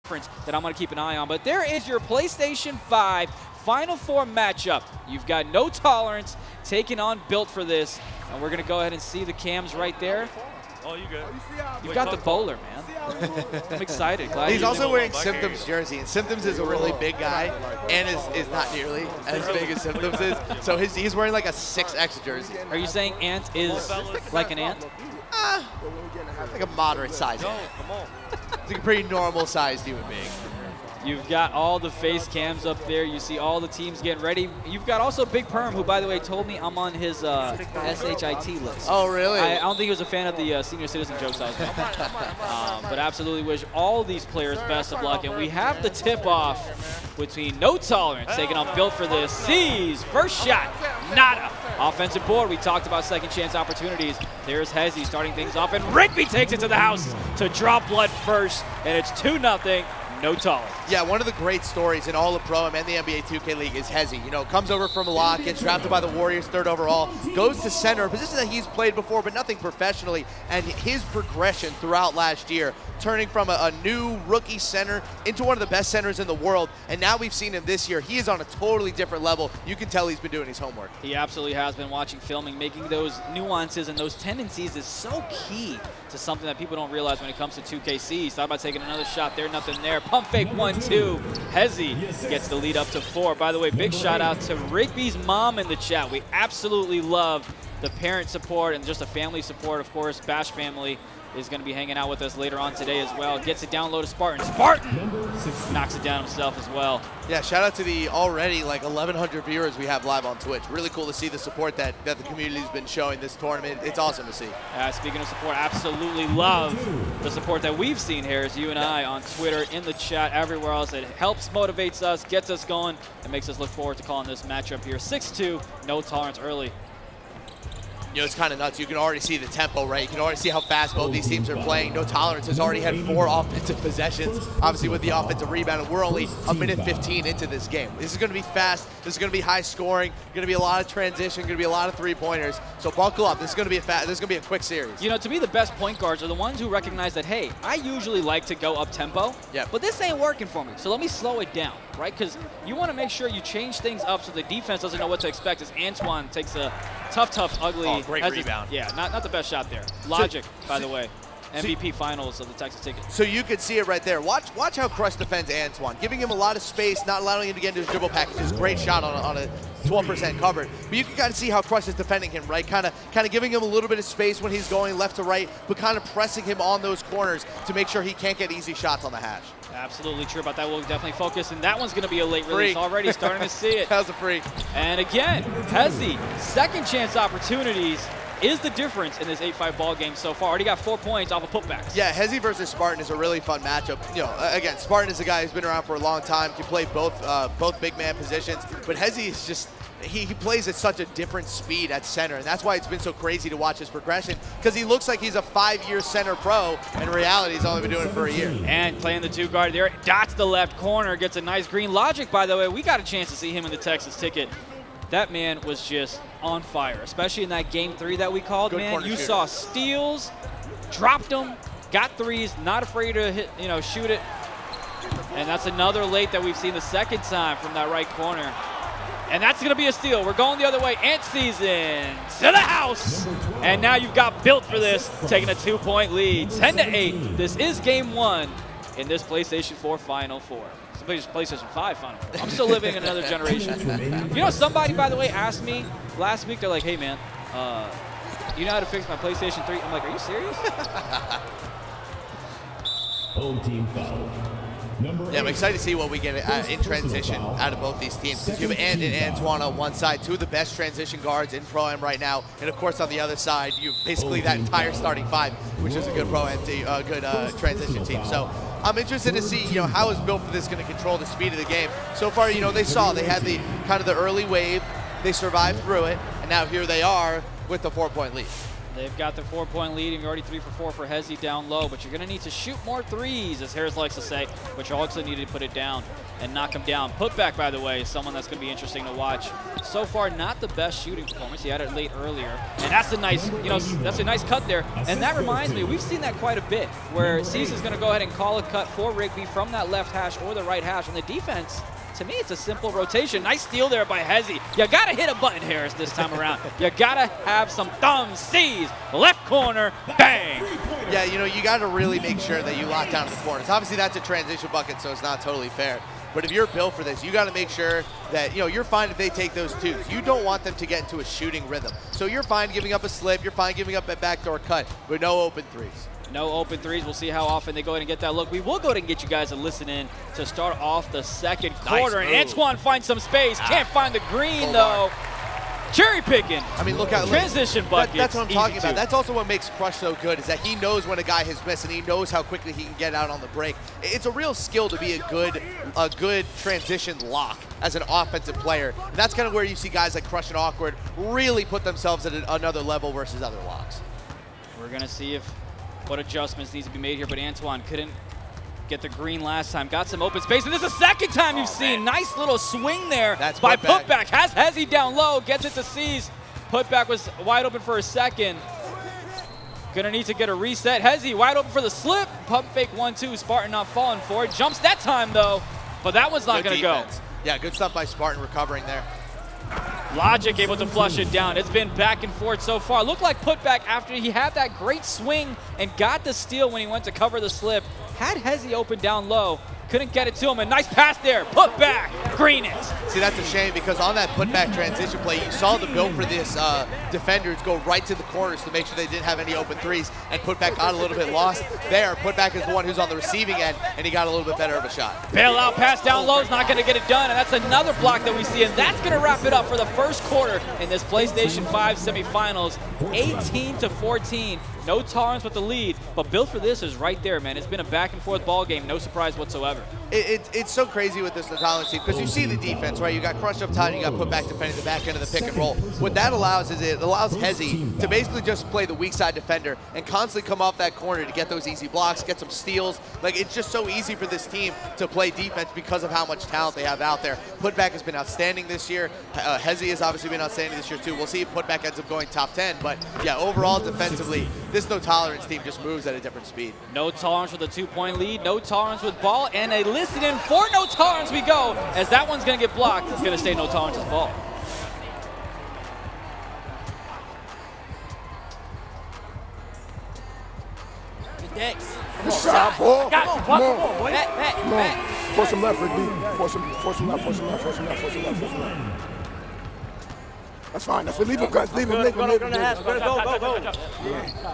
that I'm going to keep an eye on. But there is your PlayStation 5 Final Four matchup. You've got No Tolerance taking on Built for this. And we're going to go ahead and see the cams right there. Oh, you good. You've got the bowler, man. I'm excited. Glad He's also wearing Symptoms jersey, and Symptoms is a really big guy and is not nearly as big as Symptoms is. So he's wearing like a 6X jersey. Are you saying Ant is like an ant? Like a moderate size. No, come on. It's like a pretty normal sized human being. You've got all the face cams up there. You see all the teams getting ready. You've got also Big Perm, who, by the way, told me I'm on his SHIT list. Oh, really? I don't think he was a fan of the senior citizen jokes I was making. But absolutely wish all these players best of luck. And we have the tip-off between No Tolerance taking on Built for this. Ceez, first shot, nada. Offensive board, we talked about second chance opportunities. There's Hezi starting things off, and Rigby takes it to the house to draw blood first, and it's 2-0. No Tolerance. Yeah, one of the great stories in all of Pro-Am and the NBA 2K League is Hezi. You know, comes over from a lock, gets drafted by the Warriors 3rd overall, goes to center, a position that he's played before, but nothing professionally. And his progression throughout last year, turning from a new rookie center into one of the best centers in the world. And now we've seen him this year. He is on a totally different level. You can tell he's been doing his homework. He absolutely has been watching filming. Making those nuances and those tendencies is so key to something that people don't realize when it comes to 2KC. Thought about taking another shot there, nothing there. Pump fake 1-2. Hezi gets the lead up to 4. By the way, big shout out to Rigby's mom in the chat. We absolutely love the parent support and just the family support. Of course, Bash family is going to be hanging out with us later on today as well. Gets it down low to Spartan. Spartan knocks it down himself as well. Yeah, shout out to the already like 1,100 viewers we have live on Twitch. Really cool to see the support that the community's been showing this tournament. It's awesome to see. Speaking of support, absolutely love the support that we've seen here as you and I on Twitter, in the chat, everywhere else. It helps, motivates us, gets us going, and makes us look forward to calling this matchup here. 6-2, No Tolerance early. You know, it's kind of nuts. You can already see the tempo, right? You can already see how fast both these teams are playing. No Tolerance has already had 4 offensive possessions, obviously with the offensive rebound, and we're only a minute 15 into this game. This is going to be fast. This is going to be high scoring. Going to be a lot of transition. Going to be a lot of 3-pointers. So buckle up. This is going to be a quick series. You know, to me, the best point guards are the ones who recognize that, hey, I usually like to go up tempo, but this ain't working for me. So let me slow it down, right? Because you want to make sure you change things up so the defense doesn't know what to expect. As Antoine takes a tough, ugly. Oh, great rebound. Yeah, not the best shot there. Logic, by the way. MVP finals of the Texas ticket. So you could see it right there. Watch how Crush defends Antoine, giving him a lot of space, not allowing him to get into his dribble packages. Great shot on a 12% covered. But you can kind of see how Crush is defending him, right? Kind of giving him a little bit of space when he's going left to right, but kind of pressing him on those corners to make sure he can't get easy shots on the hash. Absolutely true about that. We'll definitely focus, and that one's going to be a late release already. Starting to see it. That was a freak. And again, Hezi, second chance opportunities is the difference in this 8-5 ball game so far. Already got 4 points off of putbacks. Yeah, Hezi versus Spartan is a really fun matchup. You know, again, Spartan is a guy who's been around for a long time, can play both big man positions, but Hezi is just, he plays at such a different speed at center, and that's why it's been so crazy to watch his progression, because he looks like he's a 5-year center pro. In reality, he's only been doing it for a year. And playing the 2 guard there, dots the left corner, gets a nice green. Logic, by the way, we got a chance to see him in the Texas ticket. That man was just on fire, especially in that game 3 that we called. Good man, you saw steals, dropped them, got 3s, not afraid to hit, shoot it. And that's another late that we've seen the second time from that right corner. And that's going to be a steal. We're going the other way. AntSZN to the house. And now you've got Built for this, taking a 2-point lead. 10-8. This is game 1 in this PlayStation 4 Final Four. PlayStation 5 Final Four. I'm still living in another generation. You know, somebody, by the way, asked me last week, they're like, hey, man, you know how to fix my PlayStation 3? I'm like, are you serious? Home team foul. Yeah, I'm excited to see what we get in transition out of both these teams. You have Ant and Antoine on one side, 2 of the best transition guards in Pro-Am right now. And of course, on the other side, you have basically that entire starting 5, which is a good Pro-Am team, good transition team. So I'm interested to see, how is Built for this going to control the speed of the game. So far, they had the kind of the early wave, they survived through it, and now here they are with the 4-point lead. They've got the 4-point lead, and you're already 3 for 4 for Hezi down low, but you're going to need to shoot more threes, as Harris likes to say, but you also need to put it down and knock him down. Putback, by the way, is someone that's going to be interesting to watch. So far, not the best shooting performance. He had it late earlier, and that's a nice, that's a nice cut there. And that reminds me, we've seen that quite a bit, where Ceez is going to go ahead and call a cut for Rigby from that left hash or the right hash, and the defense, to me, it's a simple rotation. Nice steal there by Hezi. You gotta hit a button, Harris, this time around. You gotta have some thumbs. Ceez, left corner, bang. Yeah, you gotta really make sure that you lock down in the corners. Obviously, that's a transition bucket, so it's not totally fair. But if you're built for this, you gotta make sure that, you're fine if they take those twos. You don't want them to get into a shooting rhythm. So you're fine giving up a slip, you're fine giving up a backdoor cut, but no open threes. No open threes. We'll see how often they go ahead and get that look. We will go ahead and get you guys to listen in to start off the second quarter. And Antoine finds some space. Can't find the green, though. Cherry picking. I mean, look at transition buckets. That's what I'm talking about. That's also what makes Crush so good, is that he knows when a guy has missed and he knows how quickly he can get out on the break. It's a real skill to be a good transition lock as an offensive player. And that's kind of where you see guys like Crush and Awkward really put themselves at another level versus other locks. We're gonna see what adjustments needs to be made here, but Antoine couldn't get the green last time. Got some open space, and this is the second time you've seen. Nice little swing there by Putback. Has Hezi down low, gets it to Ceez. Putback was wide open for a second. Gonna need to get a reset. Hezi wide open for the slip. Pump fake 1-2. Spartan not falling for it. Jumps that time though, but that one's not gonna go. Yeah, good stuff by Spartan recovering there. Logic able to flush it down. It's been back and forth so far. Looked like Putback, after he had that great swing and got the steal when he went to cover the slip, had Hezi open down low. Couldn't get it to him. A nice pass there. Putback, green it. See, that's a shame, because on that Putback transition play, you saw the build for this defenders go right to the corners to make sure they didn't have any open threes, and Putback got a little bit lost there. Putback is the one who's on the receiving end, and he got a little bit better of a shot. Bailout pass down low is not going to get it done, and that's another block that we see, and that's going to wrap it up for the first quarter in this PlayStation 5 semifinals. 18-14. No tolerance with the lead, but built for this is right there, man. It's been a back-and-forth ball game. No surprise whatsoever. It's so crazy with this tolerance team, because you see the defense, right? You got Crush up top, you got Putback defending the back end of the pick and roll. What that allows is it allows Hezi to basically just play the weak side defender and constantly come off that corner to get those easy blocks, get some steals. Like, it's just so easy for this team to play defense because of how much talent they have out there. Putback has been outstanding this year. Hezi has obviously been outstanding this year too. We'll see if Putback ends up going top 10, but yeah, overall defensively, this no tolerance team just moves at a different speed. No tolerance with a 2-point lead, no tolerance with ball, and a listen in for no tolerance we go, as that one's going to get blocked. It's going to stay no tolerance with ball. Good shot, boy. Got you. Come on. Back. Force him left, Rigby. Force him left. That's fine. That's it. Leave him, guys. Leave him. Go. I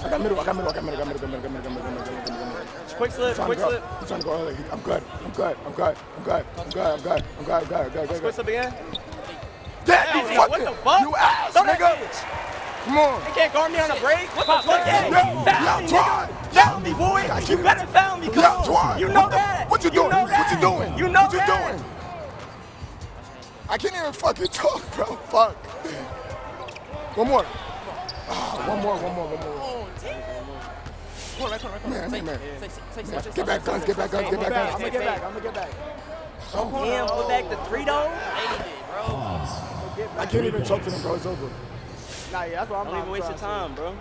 got middle. Quick slip. I'm trying to go early. I'm good. Quick slip again. What the fuck? You ass, nigga. Come on. They can't guard me on a break. What the fuck? Foul me, boy. You better foul me. Come on. You know that. What you doing? You know that. I can't even fucking talk, bro. Fuck. One more. One more. Man. Get back, guns. I'm gonna get back. Damn, put back the 3 though. I can't even talk to them, bro. It's over. Nah, yeah, that's what I'm not even waste your time, bro.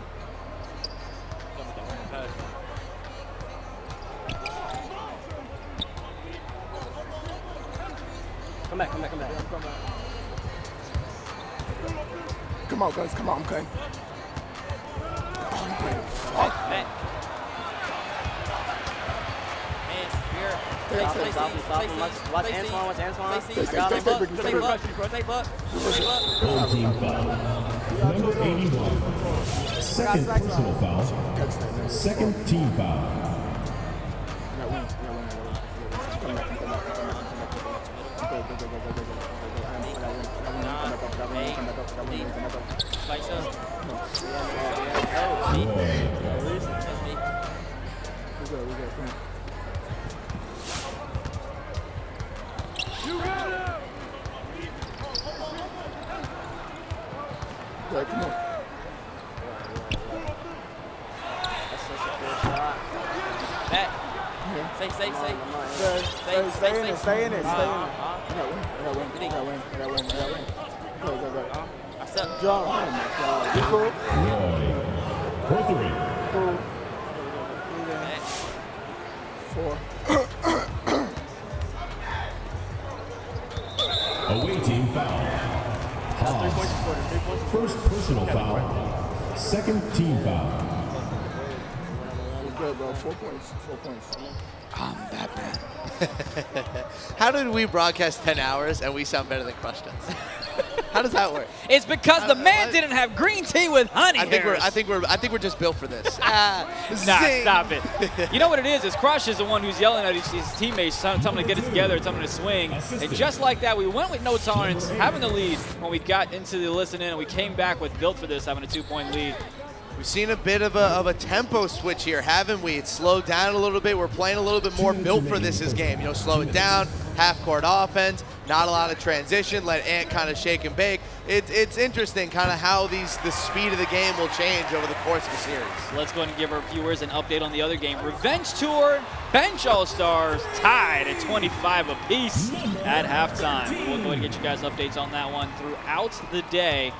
Come back. Come on, guys. Come on, I'm cutting. Hey. Watch Antoine. Full team foul. Number 81. Second personal foul. Second team foul. Come on. Stay. Stay in it. Stay in it. Go. Jump. Oh my God. You cool? For 3. Cool. 4. Away team foul. First personal foul. Second team foul. Good, bro. 4 points. I'm that bad. How did we broadcast 10 hours and we sound better than Crush does? How does that work? It's because the man didn't have green tea with honey. I think we're just built for this. Nah, stop it. You know what it is Crush is the one who's yelling at his teammates, telling them to get it together, telling them to swing. And just like that, we went with no tolerance, having the lead when we got into the listen-in, and we came back with Built for This, having a 2-point lead. We've seen a bit of a tempo switch here, haven't we? It's slowed down a little bit. We're playing a little bit more Built for This game. You know, slow it down, half-court offense, not a lot of transition, let Ant kind of shake and bake. It's interesting kind of how the speed of the game will change over the course of the series. Let's go ahead and give our viewers an update on the other game. Revenge Tour, Bench All-Stars tied at 25 apiece at halftime. We'll go ahead and get you guys updates on that one throughout the day.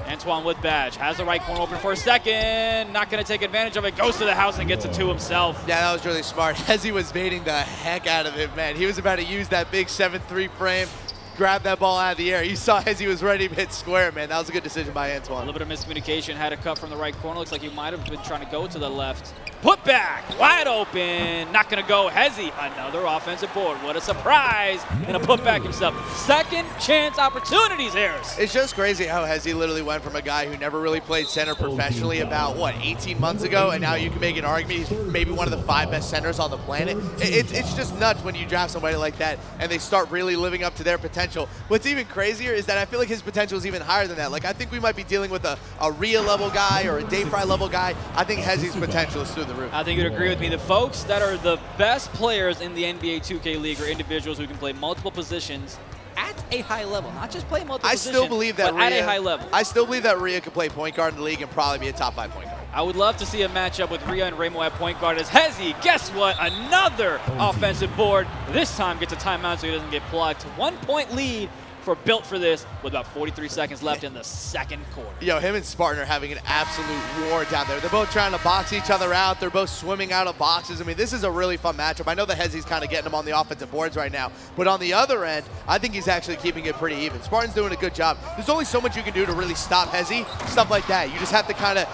Antoine with badge, has the right corner open for a second, not going to take advantage of it, goes to the house and gets it to himself. Yeah, that was really smart. Hezi was baiting the heck out of it, man. He was about to use that big 7-3 frame, grab that ball out of the air. You saw Hezi was ready to hit square, man. That was a good decision by Antoine. A little bit of miscommunication, had a cut from the right corner. Looks like he might have been trying to go to the left. Putback, wide open, not going to go. Hezi, another offensive board. What a surprise, and a putback himself. Second chance opportunities, Harris. It's just crazy how Hezi literally went from a guy who never really played center professionally about, what, 18 months ago, and now you can make an argument he's maybe one of the 5 best centers on the planet. It's just nuts when you draft somebody like that and they start really living up to their potential. What's even crazier is that I feel like his potential is even higher than that. Like, I think we might be dealing with a Rhea level guy or a Dayfry level guy. I think Hezi's potential is through the roof. I think you'd agree with me. The folks that are the best players in the NBA 2K League are individuals who can play multiple positions at a high level, not just play multiple positions, still believe that but at a high level. I still believe that Rhea could play point guard in the league and probably be a top 5 point guard. I would love to see a matchup with Rhea and Ramo at point guard as Hezi, guess what, another offensive board. This time gets a timeout so he doesn't get plucked. 1-point lead for Built for This with about 43 seconds left in the second quarter. Yo, him and Spartan are having an absolute war down there. They're both trying to box each other out. They're both swimming out of boxes. I mean, this is a really fun matchup. I know that Hezi's kind of getting them on the offensive boards right now, but on the other end, I think he's actually keeping it pretty even. Spartan's doing a good job. There's only so much you can do to really stop Hezi, stuff like that. You just have to kind of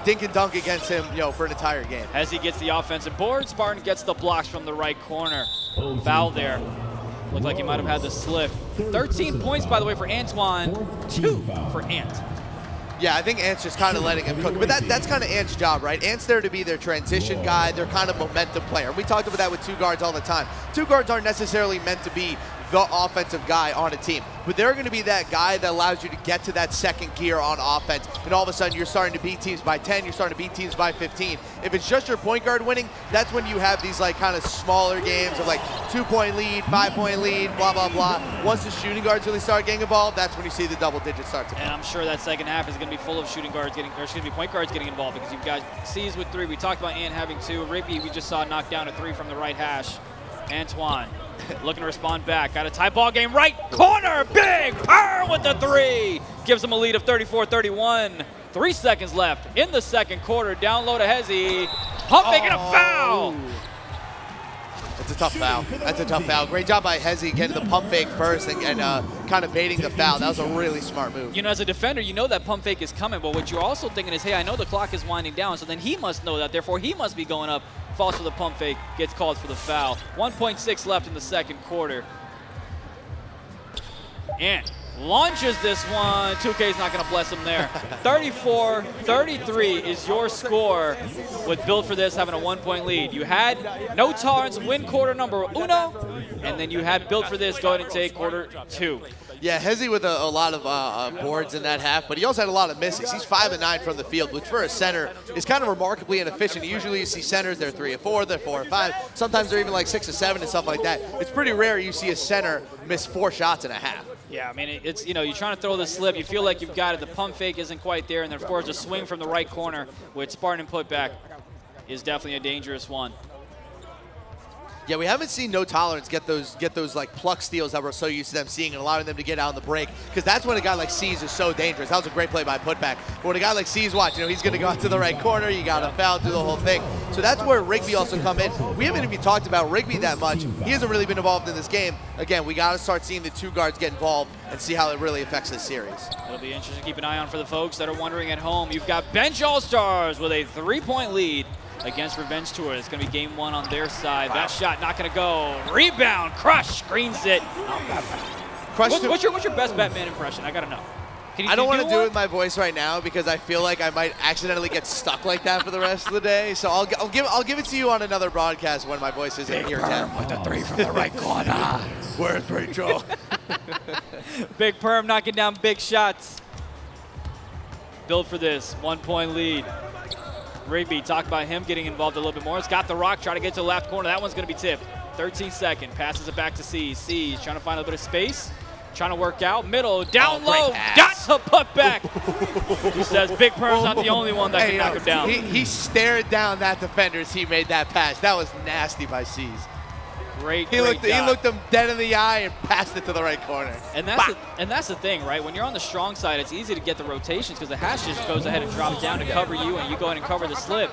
dink and dunk against him, for an entire game. Hezi gets the offensive board. Spartan gets the blocks from the right corner. Foul there. Looked like he might have had the slip. 13 points, by the way, for Antoine. 2 for Ant. Yeah, I think Ant's just kind of letting him cook. But that's kind of Ant's job, right? Ant's there to be their transition guy, their kind of momentum player. We talked about that with 2 guards all the time. 2 guards aren't necessarily meant to be the offensive guy on a team, but they're going to be that guy that allows you to get to that second gear on offense, and all of a sudden you're starting to beat teams by 10, you're starting to beat teams by 15. If it's just your point guard winning, that's when you have these like kind of smaller games of like 2-point lead, 5-point lead, blah, blah, blah. Once the shooting guards really start getting involved, that's when you see the double digits start to come. And I'm sure that second half is going to be full of shooting guards getting, or excuse me, point guards getting involved, because you've got Ceez with 3. We talked about Ant having 2. Rigby, we just saw knock down a 3 from the right hash. Antoine looking to respond back. Got a tie ball game. Right corner. Big Perm with the 3. Gives them a lead of 34-31. 3 seconds left in the second quarter. Down low to Hezi. Pump fake and a foul. That's a tough foul. That's a tough foul. Great job by Hezi getting the pump fake first and kind of baiting the foul. That was a really smart move. You know, as a defender, you know that pump fake is coming, but what you're also thinking is, hey, I know the clock is winding down, so then he must know that. Therefore, he must be going up. Falls for the pump fake, gets called for the foul. 1.6 left in the second quarter. And launches this one. 2K's not going to bless him there. 34-33 is your score with Built for This having a 1-point lead. You had No Tolerance win quarter number 1, and then you had Built for This go ahead and take quarter 2. Yeah, Hezi with a lot of boards in that half, but he also had a lot of misses. He's 5 of 9 from the field, which for a center is kind of remarkably inefficient. Usually you see centers, they're 3 of 4, they're 4 of 5. Sometimes they're even like 6 of 7 and stuff like that. It's pretty rare you see a center miss 4 shots in a half. Yeah, I mean, it's, you know, you're trying to throw the slip. You feel like you've got it. The pump fake isn't quite there. And then, of course, a swing from the right corner with Spartan and Putback. is definitely a dangerous one. Yeah, we haven't seen No Tolerance get those like pluck steals that we're so used to them seeing and allowing them to get out on the break, because that's when a guy like Ceez is so dangerous. That was a great play by Putback. But when a guy like Ceez, watch, you know, he's going to go out to the right corner, you got to foul through the whole thing. So that's where Rigby also come in. We haven't even talked about Rigby that much. He hasn't really been involved in this game. Again, we got to start seeing the two guards get involved and see how it really affects this series. It'll be interesting to keep an eye on for the folks that are wondering at home. You've got Bench All-Stars with a 3-point lead against Revenge Tour. It's going to be game 1 on their side. Wow. That shot not going to go. Rebound. Crush screens it. What's your best Batman impression? I got to know. I don't want to do it with my voice right now because I feel like I might accidentally get stuck like that for the rest of the day. So I'll give it to you on another broadcast when my voice isn't here. Perm with a 3 from the right corner. Where's Rachel? Big Perm knocking down big shots. Built for this 1-point lead. Rigby, talk about him getting involved a little bit more. He's got the rock, try to get to the left corner. That one's going to be tipped. 13-second, passes it back to Ceez. Ceez trying to find a bit of space, trying to work out. Middle, down low, got to put back. He says Big Perm's not the only one that can knock him down. He stared down that defender as he made that pass. That was nasty by Ceez. He looked him dead in the eye and passed it to the right corner. And that's the thing, right? When you're on the strong side, it's easy to get the rotations because the hash just goes ahead and drops down to cover you, and you go ahead and cover the slip.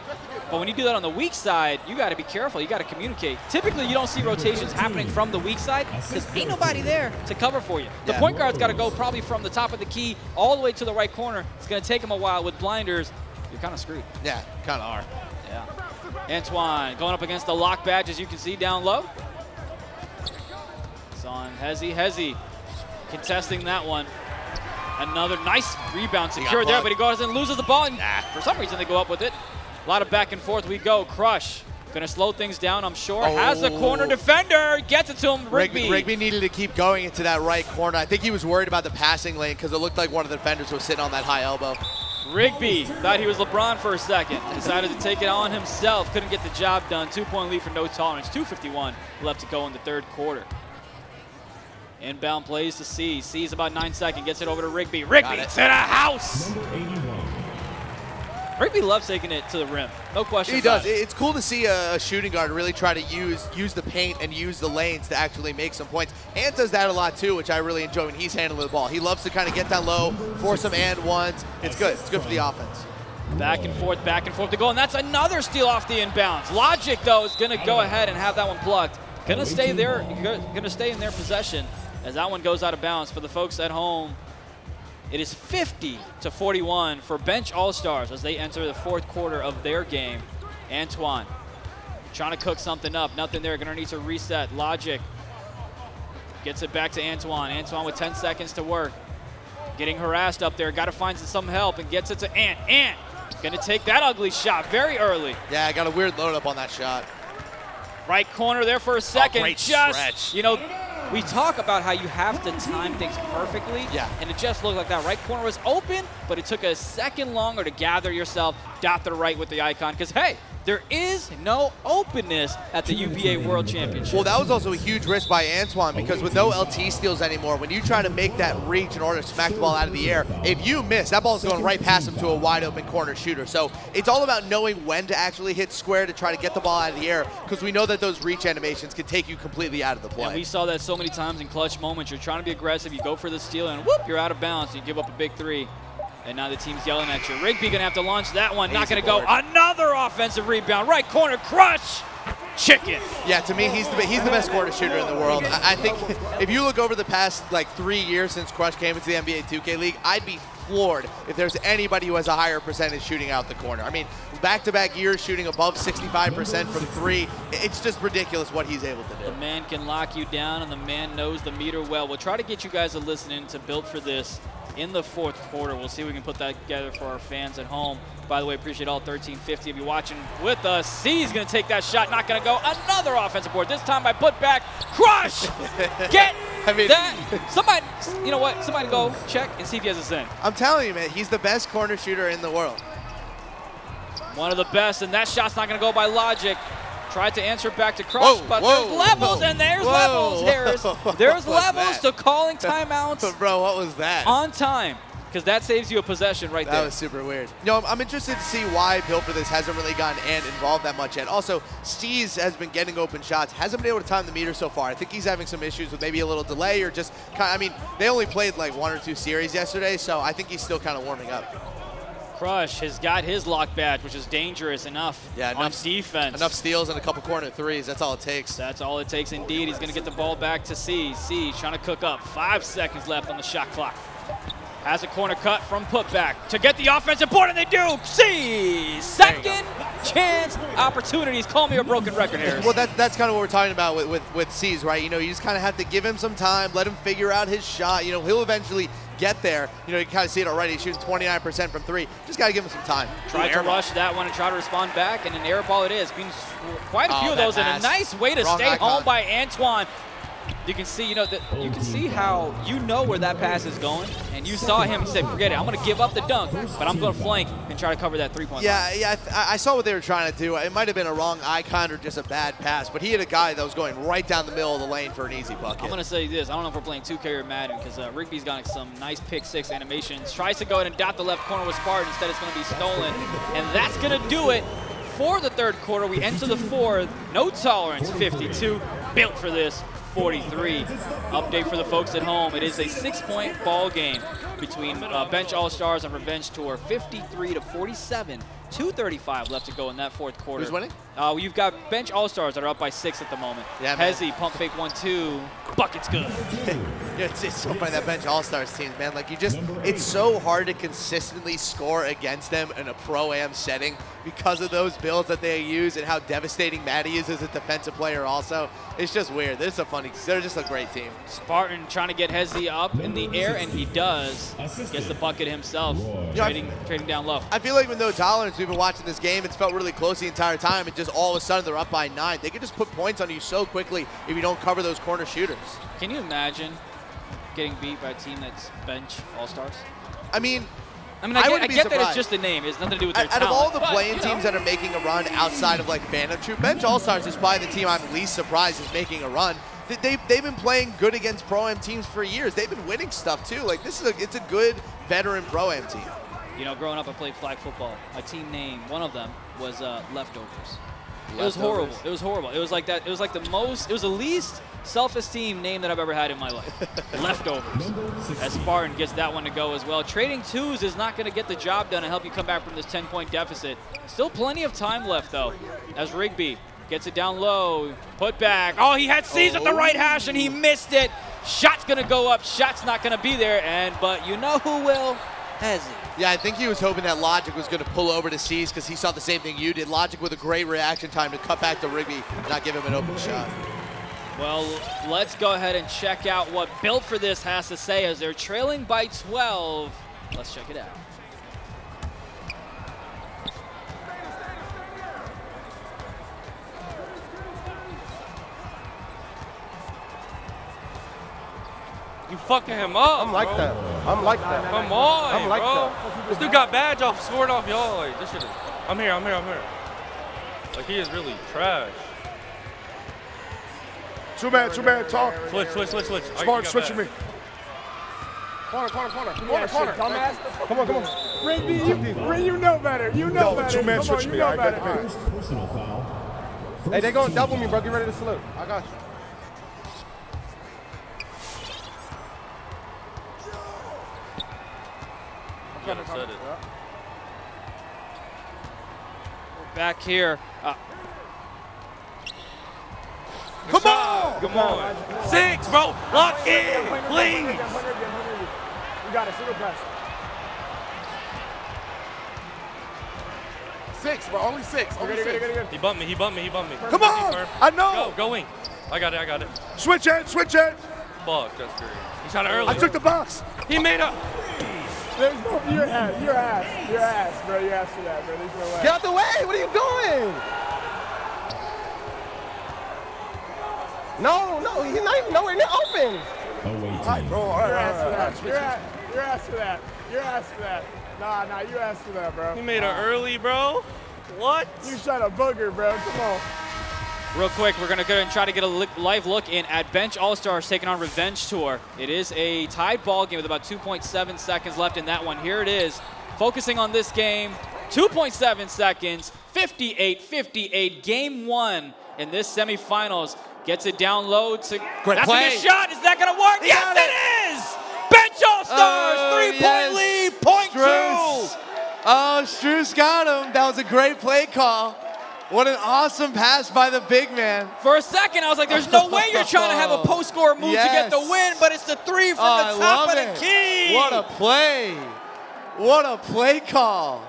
But when you do that on the weak side, you got to be careful. You got to communicate. Typically, you don't see rotations happening from the weak side because ain't nobody there to cover for you. The point guard's got to go probably from the top of the key all the way to the right corner. It's going to take him a while. With blinders, you're kind of screwed. Yeah, kind of are. Yeah. Antoine going up against the lock badge, as you can see down low. It's on Hezi. Hezi contesting that one. Another nice rebound secured there, but he goes and loses the ball. And for some reason, they go up with it. A lot of back and forth we go. Crush. Going to slow things down, I'm sure. Has a corner defender. Gets it to him. Rigby needed to keep going into that right corner. I think he was worried about the passing lane because it looked like one of the defenders was sitting on that high elbow. Rigby thought he was LeBron for a second. Decided to take it on himself. Couldn't get the job done. 2-point lead for No Tolerance. 2:51 left to go in the third quarter. Inbound plays to Ceez. Ceez about 9 seconds. Gets it over to Rigby. Rigby to the house. Rigby loves taking it to the rim. No question. He does. It's cool to see a shooting guard really try to use the paint and use the lanes to actually make some points. Ant does that a lot too, which I really enjoy when he's handling the ball. He loves to kind of get down low, force some and ones. It's good. It's good for the offense. Back and forth to go, and that's another steal off the inbounds. Logic, though, is going to go ahead and have that one plucked. Going to stay there. Going to stay in their possession as that one goes out of bounds. For the folks at home, it is 50-41 for Bench All-Stars as they enter the fourth quarter of their game. Antoine trying to cook something up. Nothing there. Going to need to reset. Logic gets it back to Antoine. Antoine with 10 seconds to work. Getting harassed up there. Got to find some help and gets it to Ant. Ant going to take that ugly shot very early. Yeah, got a weird load up on that shot. Right corner there for a second. Great stretch. You know, we talk about how you have to time things perfectly. Yeah. And it just looked like that right corner was open, but it took a second longer to gather yourself, dot the right with the icon. Because, hey, there is no openness at the UPA World Championship. Well, that was also a huge risk by Antoine because with no LT steals anymore, when you try to make that reach in order to smack the ball out of the air, if you miss, that ball is going right past him to a wide open corner shooter. So it's all about knowing when to actually hit square to try to get the ball out of the air because we know that those reach animations can take you completely out of the play. And we saw that so many times in clutch moments. You're trying to be aggressive, you go for the steal, and whoop, you're out of bounds. You give up a big three. And now the team's yelling at you. Rigby gonna have to launch that one. Not gonna go. Another offensive rebound. Right corner, Crush. Chicken. Yeah, to me, he's the best corner shooter in the world. I think if you look over the past like 3 years since Crush came into the NBA 2K League, I'd be floored if there's anybody who has a higher percentage shooting out the corner. I mean, back-to-back years shooting above 65% from three. It's just ridiculous what he's able to do. The man can lock you down, and the man knows the meter well. We'll try to get you guys to listen in to Built for This in the fourth quarter. We'll see if we can put that together for our fans at home. By the way, appreciate all 1350 of you watching with us. Ceez going to take that shot, not going to go. Another offensive board, this time by Putback. Crush! Get that. Somebody, you know what? Somebody go check and see if he has a Zen. I'm telling you, man, he's the best corner shooter in the world. One of the best, and that shot's not going to go by Logic. Tried to answer back to Crush, but there's levels, and there's levels. There's levels to calling timeouts. Bro, what was that? On time. because that saves you a possession right there. That was super weird. You know, I'm interested to see why Built for this hasn't really gotten Ant involved that much yet. Also, Ceez has been getting open shots, hasn't been able to time the meter so far. I think he's having some issues with maybe a little delay or just kind of, I mean, they only played like 1 or 2 series yesterday, so I think he's still kind of warming up. Crush has got his lock badge, which is dangerous enough, on defense. Enough steals and a couple corner threes. That's all it takes. That's all it takes indeed. He's going to get the ball back to Ceez. Ceez trying to cook up. 5 seconds left on the shot clock. Has a corner cut from Putback to get the offensive board, and they do. Ceez, second chance opportunities. Call me a broken record, Harris. Well, that's kind of what we're talking about with Ceez, right? You know, you just kind of have to give him some time, let him figure out his shot. You know, he'll eventually get there. You know, you kind of see it already. He's shooting 29% from 3. Just got to give him some time. Tried to rush that one and try to respond back, and an air ball it is. Quite a few of those, and a nice way to stay home by Antoine. You can see, you know, you can see how you know where that pass is going, and you saw him say, "Forget it, I'm going to give up the dunk, but I'm going to flank and try to cover that 3-point line." Yeah, I saw what they were trying to do. It might have been a wrong icon or just a bad pass, but he had a guy that was going right down the middle of the lane for an easy bucket. I'm going to say this: I don't know if we're playing 2K or Madden, because Rigby's got some nice pick 6 animations. Tries to go ahead and dot the left corner with Spartan. Instead, it's going to be stolen, and that's going to do it for the 3rd quarter. We enter the 4th. No tolerance. 52. Built for this. 43. Update for the folks at home. It is a 6-point ball game between Bench All-Stars and Revenge Tour. 53-47. 2:35 left to go in that 4th quarter. Who's winning? You've got Bench All-Stars that are up by 6 at the moment. Yeah, man. Hezi, pump fake 1-2. Bucket's good. It's so funny, that Bench All-Stars team, man. Like, it's so hard to consistently score against them in a Pro-Am setting because of those builds that they use and how devastating Matty is as a defensive player also. It's just weird. They're just a great team. Spartan trying to get Hezi up in the air, and he does. Gets the bucket himself, trading down low. I feel like with no tolerance, we've been watching this game. It's felt really close the entire time, and just all of a sudden they're up by 9. They can just put points on you so quickly if you don't cover those corner shooters. Can you imagine getting beat by a team that's Bench All-Stars? I mean, I get that it's just a name. It has nothing to do with their talent. Out of all the playing teams that are making a run outside of like Phantom Troop, Bench All-Stars is probably the team I'm least surprised is making a run. They've been playing good against Pro-Am teams for years. They've been winning stuff too. Like, it's a good veteran Pro-Am team. You know, growing up, I played flag football. My team name, one of them, was Leftovers. It was horrible. It was horrible. It was like that. It was like it was the least self-esteem name that I've ever had in my life. Leftovers. As Spartan gets that one to go as well. Trading 2s is not going to get the job done and help you come back from this 10-point deficit. Still plenty of time left, though, as Rigby gets it down low. Putback. Oh, he had Ceez at the right hash, and he missed it. Shot's going to go up. Shot's not going to be there. But you know who will? Hezi. Yeah, I think he was hoping that Logic was going to pull over to Ceez because he saw the same thing you did. Logic with a great reaction time to cut back to Rigby and not give him an open shot. Well, let's go ahead and check out what Built for this has to say as they're trailing by 12. Let's check it out. You fucking him up. I'm like that. I'm like that. Come on, I'm like bro. that. This dude got badge off, scored off y'all. Like, this shit is. I'm here. Like, he is really trash. Two man, talk. Switch. Spartan, switch with me. Corner. Dumbass. Come on. Rigby, you know better. You know better. 2-man switch me. I got it. Hey, they gonna double me, bro. Get ready to salute. I got you. Said it. Back here. Come on. 6, bro. Lock in, please. You got it. Single pass. 6, bro. Only 6. Good. He bumped me. Come on. I know. Go wing. I got it. Switch it. Fuck, that's great. He shot it early. I took the box. He made up. There's no, your ass, bro. You're ass for that, bro. There's no way. Get out the way! What are you doing? No, he's not even nowhere near open. All right, bro. You're ass for that. Nah, you asked for that, bro. He made it early, bro. What? You shot a booger, bro. Come on. Real quick, we're going to go and try to get a live look in at Bench All-Stars taking on Revenge Tour. It is a tied ball game with about 2.7 seconds left in that one. Here it is. Focusing on this game, 2.7 seconds, 58-58, game one in this semifinals. Gets it down low to, great that's play. A good shot. Is that going to work? Yes, it is! Bench All-Stars, 3-point lead, point two. Oh, Struce got him. That was a great play call. What an awesome pass by the big man. For a second, I was like, there's no way you're trying to have a post-score move to get the win, but it's the three from the top of the key. What a play. What a play call.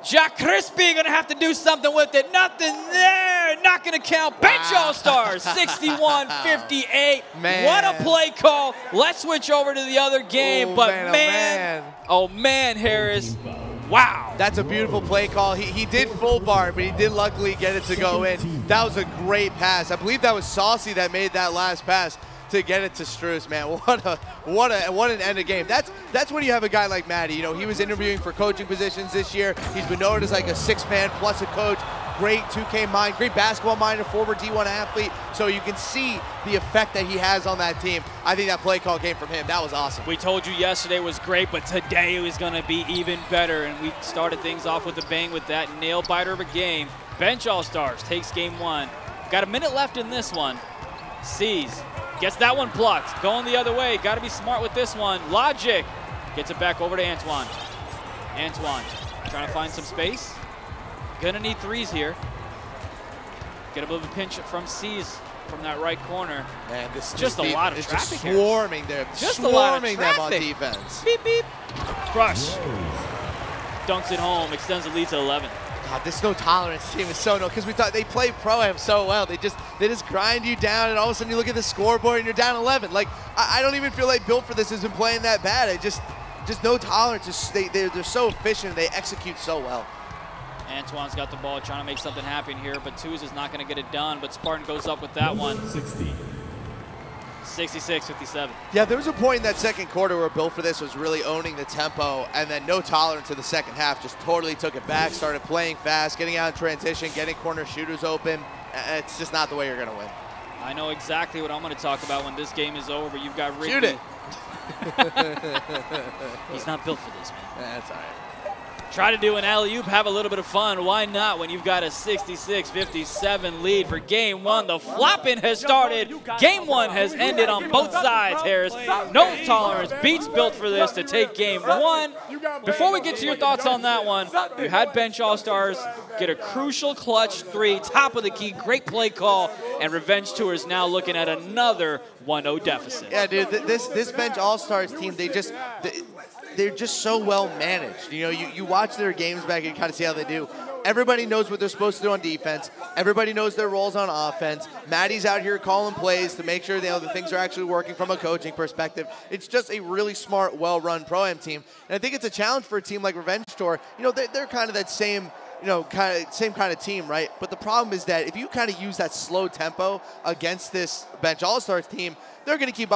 Jack Crispy going to have to do something with it. Nothing there. Not going to count. Bench All-Stars, 61-58. Man. What a play call. Let's switch over to the other game. Oh, but man, Harris. Wow. That's a beautiful play call. He did full bar, but he did luckily get it to go in. That was a great pass. I believe that was Saucy that made that last pass to get it to Struce, man. What an end of game. That's when you have a guy like Matty. You know, he was interviewing for coaching positions this year. He's been known as like a six-man plus a coach. Great 2K mind, great basketball mind, a former D1 athlete. So you can see the effect that he has on that team. I think that play call came from him. That was awesome. We told you yesterday was great, but today it was going to be even better. And we started things off with a bang with that nail-biter of a game. Bench All-Stars takes game one. Got a minute left in this one. Ceez gets that one blocked. Going the other way. Got to be smart with this one. Logic gets it back over to Antoine. Antoine trying to find some space. Gonna need threes here. Get a bit of a pinch from Ceez from that right corner. Man, this just a lot of traffic. Just swarming them. Just swarming them on defense. Beep beep. Crush. Dunks it home. Extends the lead to 11. God, this no tolerance team is so no, because we thought they play pro-am so well. They just grind you down, and all of a sudden you look at the scoreboard and you're down 11. Like I don't even feel like Built for This has been playing that bad. It just no tolerance. Just they're so efficient. They execute so well. Antoine's got the ball, trying to make something happen here, but Twos is not going to get it done. But Spartan goes up with that one. 66-57. Yeah, there was a point in that second quarter where Built for This was really owning the tempo, and then no tolerance in the second half. Just totally took it back, started playing fast, getting out in transition, getting corner shooters open. It's just not the way you're going to win. I know exactly what I'm going to talk about when this game is over. You've got Rigby. Shoot it. He's not built for this, man. That's all right. Try to do an alley-oop, have a little bit of fun. Why not when you've got a 66-57 lead for game one? The flopping has started. Game one has ended on both sides, Harris. No tolerance. Beats Built for This to take game one. Before we get to your thoughts on that one, you had Bench All-Stars get a crucial clutch three, top of the key, great play call, and Revenge Tour is now looking at another 1-0 deficit. Yeah, dude, this Bench All-Stars team, they're just so well managed. You know, you watch their games back and kind of see how they do. Everybody knows what they're supposed to do on defense. Everybody knows their roles on offense. Matty's out here calling plays to make sure the things are actually working from a coaching perspective. It's just a really smart, well-run Pro-Am team. And I think it's a challenge for a team like Revenge Tour. You know, they're kind of that same, same kind of team, right? But the problem is that if you kind of use that slow tempo against this Bench All-Stars team, they're going to keep up.